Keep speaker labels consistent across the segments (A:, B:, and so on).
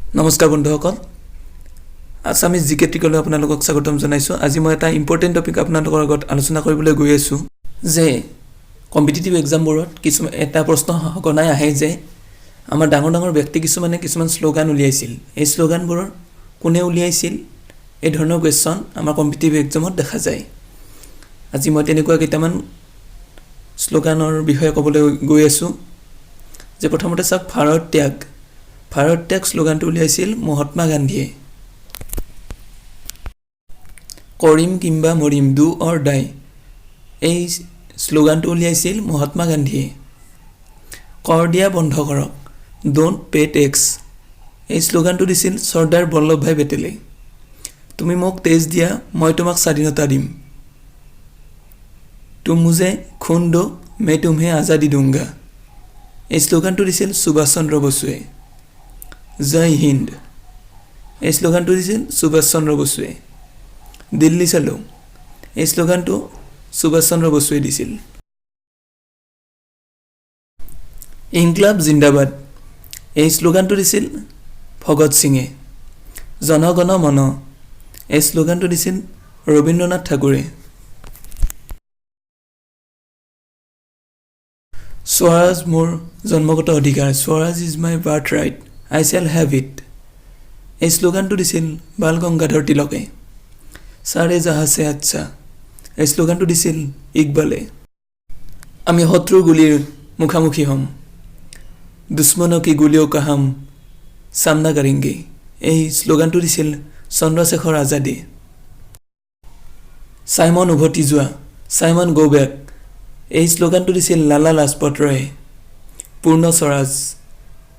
A: নমস্কাৰ বন্ধুসকল আসামিজ জিকে টিকলৈ আপোনালোকক স্বাগতম জনাইছো আজি মই এটা ইম্পৰ্টেন্ট টপিক আপোনালোকৰ আগত আলোচনা কৰিবলৈ গৈ আছো যে কম্পিটিটিভ এক্সামবোৰত কিছু এটা প্ৰশ্ন গণাই আহে যে আমাৰ ডাঙৰ ডাঙৰ ব্যক্তি কিছুমান স্লোগান উলিয়াইছিল এই স্লোগানবোৰ কোনে উলিয়াইছিল এই ধৰণৰ কোৱেশ্চন আমাৰ কম্পিটিটিভ এক্সামত দেখা যায় আজি মই তেনেকুৱা কেইটামান স্লোগানৰ বিষয়ে ক'বলৈ গৈ আছো যে প্ৰথমতে চাওক ভাৰত ত্যাগ স্লোগানটো উলিয়াইছিল মহাত্মা গান্ধীয়ে কৰিম কিম্বা মৰিম ডু অৰ ডাই এই স্লোগানটো উলিয়াইছিল মহাত্মা গান্ধীয়ে কৰ দিয়া বন্ধ কৰক ডোন্ট পে টেক্স এই স্লোগানটো দিছিল চৰ্দাৰ বল্লভভাই পেটেলে তুমি মোক তেজ দিয়া মই তোমাক স্বাধীনতা দিম তুম মুঝে খুন দো मैं तुम्हें आजादी दूंगा এই স্লোগানটো দিছিল সুভাষ চন্দ্ৰ বসুৱে জয় হিন্দ এই স্লোগানটো দিছিল সুভাষ চন্দ্ৰ বসুৱে দিল্লী চলো এই স্লোগানটো সুভাষ চন্দ্ৰ বসুৱে দিছিল ইনকলাব জিন্দাবাদ এই স্লোগানটো দিছিল ভগত সিঙে জনগণ মন এই স্লোগানটো দিছিল ৰবীন্দ্ৰনাথ ঠাকুৰে স্বৰাজ মোৰ জন্মগত অধিকাৰ Swaraj is my birth right I shall have it এই স্লোগানটো দিছিল বাল গংগাধৰ তিলকে সাৰে জাহা সে আচ্ছা এই স্লোগানটো দিছিল ইকবালে আমি শত্ৰুৰ গুলিৰ মুখামুখি হম দুশ্মনক কি গুলিও কাহাম সামনা কৰেংগে এই স্লোগানটো দিছিল চন্দ্ৰশেখৰ আজাদে সাইমন উভতি যোৱা সাইমন গো বেক এই স্লোগানটো দিছিল লালা লাজপত ৰায় পূৰ্ণ স্বৰাজ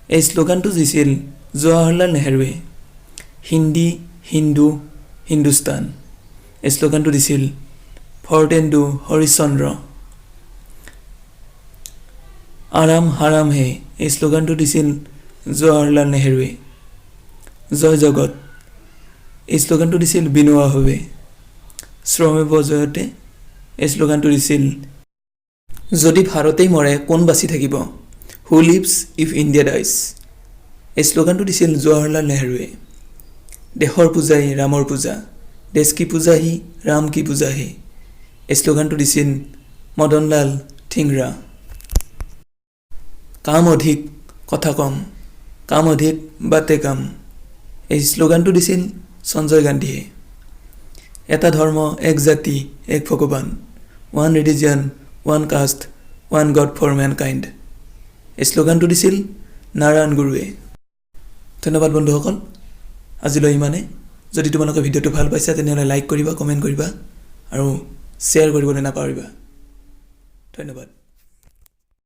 A: এই স্লোগানটো দিছিল জৱাহৰলাল নেহৰুৱে হিন্দী হিন্দু হিন্দুস্তান এই স্লোগানটো দিছিল ফৰ্টেন্দু হৰিশ্চন্দ্ৰ আৰাম হাৰাম হে এই স্লোগানটো দিছিল জৱাহৰলাল নেহৰুৱে জয় জগত এই স্লোগানটো দিছিল বিনোৱা-ভাৱে শ্ৰমেৱ জয়তে এই স্লোগানটো দিছিল যদি ভাৰতেই মৰে কোন বাচি থাকিব Who lives if India dies? এই স্লোগানটো দিছিল জৱাহৰলাল নেহৰুৱে দেশৰ পূজাই ৰামৰ পূজা দেশ কি পূজা হি ৰাম কি পূজা হি এই স্লোগানটো দিছিল মদনলাল ঠিংৰা কাম অধিক কথা কম কাম অধিক বাতে কাম এই স্লোগানটো দিছিল সঞ্জয় গান্ধীয়ে এটা ধৰ্ম এক জাতি এক ভগৱান one religion one caste one God for mankind এই স্লোগানটো দিছিল নাৰায়ণ গুৰুৱে ধন্যবাদ বন্ধুসকল আজিলৈ ইমানে যদি তোমালোকে ভিডিঅ'টো ভাল পাইছা তেনেহ'লে লাইক কৰিবা কমেণ্ট কৰিবা আৰু শ্বেয়াৰ কৰিবলৈ নাপাহৰিবা ধন্যবাদ